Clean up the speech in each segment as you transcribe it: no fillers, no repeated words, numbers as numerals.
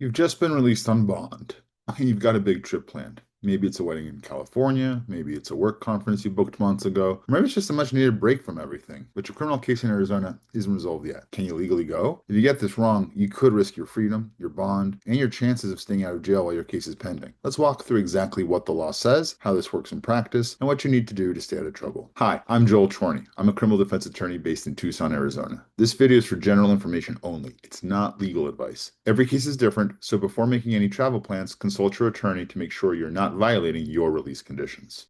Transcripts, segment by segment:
You've just been released on bond. You've got a big trip planned. Maybe it's a wedding in California, maybe it's a work conference you booked months ago, or maybe it's just a much needed break from everything. But your criminal case in Arizona isn't resolved yet. Can you legally go? If you get this wrong, you could risk your freedom, your bond, and your chances of staying out of jail while your case is pending. Let's walk through exactly what the law says, how this works in practice, and what you need to do to stay out of trouble. Hi, I'm Joel Chorny. I'm a criminal defense attorney based in Tucson, Arizona. This video is for general information only. It's not legal advice. Every case is different, so before making any travel plans, consult your attorney to make sure you're not violating your release conditions.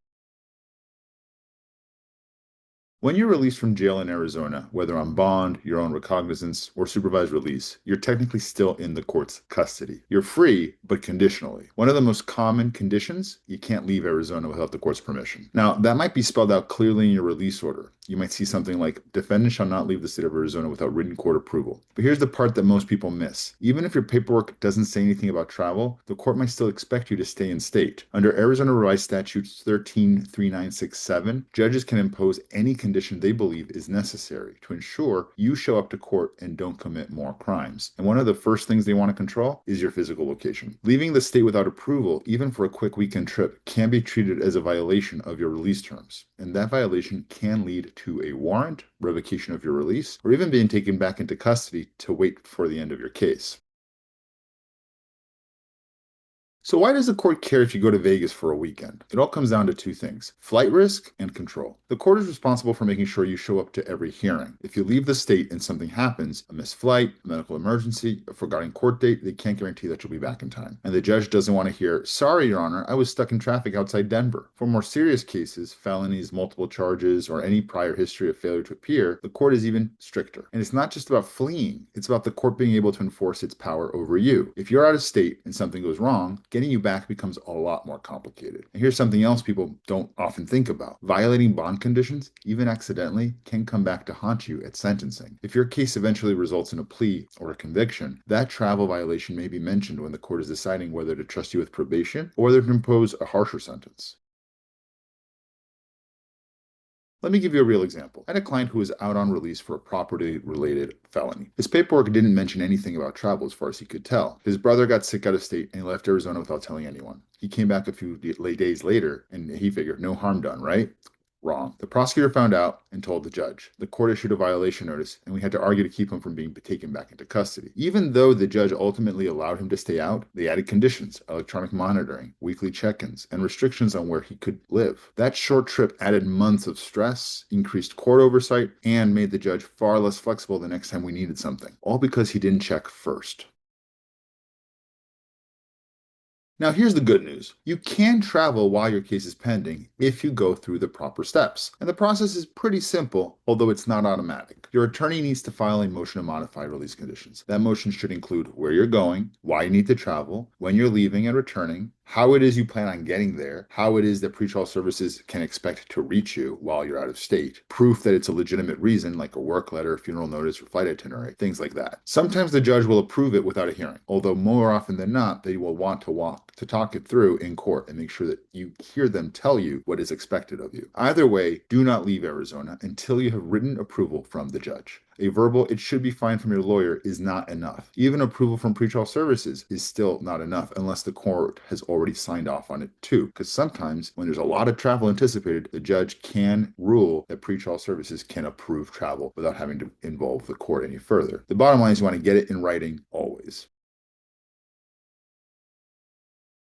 When you're released from jail in Arizona, whether on bond, your own recognizance, or supervised release, you're technically still in the court's custody. You're free, but conditionally. One of the most common conditions, you can't leave Arizona without the court's permission. Now, that might be spelled out clearly in your release order. You might see something like, defendant shall not leave the state of Arizona without written court approval. But here's the part that most people miss. Even if your paperwork doesn't say anything about travel, the court might still expect you to stay in state. Under Arizona Revised Statutes 133967, judges can impose any condition they believe is necessary to ensure you show up to court and don't commit more crimes. And one of the first things they want to control is your physical location. Leaving the state without approval, even for a quick weekend trip, can be treated as a violation of your release terms. And that violation can lead to a warrant, revocation of your release, or even being taken back into custody to wait for the end of your case. So why does the court care if you go to Vegas for a weekend? It all comes down to two things: flight risk and control. The court is responsible for making sure you show up to every hearing. If you leave the state and something happens, a missed flight, a medical emergency, a forgotten court date, they can't guarantee that you'll be back in time. And the judge doesn't want to hear, sorry, Your Honor, I was stuck in traffic outside Denver. For more serious cases, felonies, multiple charges, or any prior history of failure to appear, the court is even stricter. And it's not just about fleeing, it's about the court being able to enforce its power over you. If you're out of state and something goes wrong, getting you back becomes a lot more complicated. And here's something else people don't often think about. Violating bond conditions, even accidentally, can come back to haunt you at sentencing. If your case eventually results in a plea or a conviction, that travel violation may be mentioned when the court is deciding whether to trust you with probation or whether to impose a harsher sentence. Let me give you a real example. I had a client who was out on release for a property-related felony. His paperwork didn't mention anything about travel as far as he could tell. His brother got sick out of state and he left Arizona without telling anyone. He came back a few days later and he figured, no harm done, right? Wrong. The prosecutor found out and told the judge. The court issued a violation notice, and we had to argue to keep him from being taken back into custody. Even though the judge ultimately allowed him to stay out, they added conditions, electronic monitoring, weekly check-ins, and restrictions on where he could live. That short trip added months of stress, increased court oversight, and made the judge far less flexible the next time we needed something, all because he didn't check first. Now, here's the good news. You can travel while your case is pending if you go through the proper steps. And the process is pretty simple, although it's not automatic. Your attorney needs to file a motion to modify release conditions. That motion should include where you're going, why you need to travel, when you're leaving and returning, how it is you plan on getting there, how it is that pretrial services can expect to reach you while you're out of state, proof that it's a legitimate reason like a work letter, funeral notice, or flight itinerary, things like that. Sometimes the judge will approve it without a hearing, although more often than not, they will want to talk it through in court and make sure that you hear them tell you what is expected of you. Either way, do not leave Arizona until you have written approval from the judge. A verbal, it should be fine from your lawyer is not enough. Even approval from pretrial services is still not enough unless the court has already signed off on it too. Because sometimes when there's a lot of travel anticipated, the judge can rule that pretrial services can approve travel without having to involve the court any further. The bottom line is you want to get it in writing always.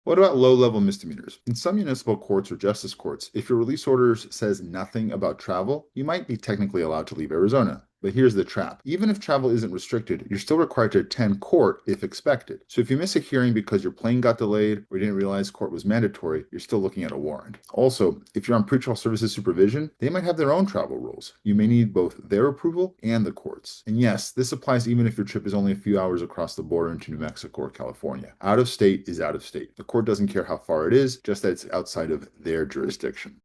What about low-level misdemeanors? In some municipal courts or justice courts, if your release order says nothing about travel, you might be technically allowed to leave Arizona. But here's the trap. Even if travel isn't restricted, you're still required to attend court if expected. So if you miss a hearing because your plane got delayed or you didn't realize court was mandatory, you're still looking at a warrant. Also, if you're on pretrial services supervision, they might have their own travel rules. You may need both their approval and the court's. And yes, this applies even if your trip is only a few hours across the border into New Mexico or California. Out of state is out of state. The court doesn't care how far it is, just that it's outside of their jurisdiction.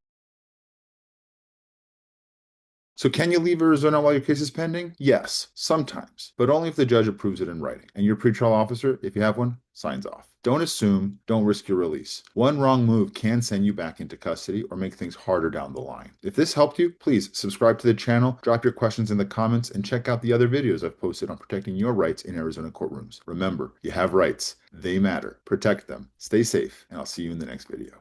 So can you leave Arizona while your case is pending? Yes, sometimes, but only if the judge approves it in writing. And your pretrial officer, if you have one, signs off. Don't assume, don't risk your release. One wrong move can send you back into custody or make things harder down the line. If this helped you, please subscribe to the channel, drop your questions in the comments, and check out the other videos I've posted on protecting your rights in Arizona courtrooms. Remember, you have rights. They matter. Protect them. Stay safe, and I'll see you in the next video.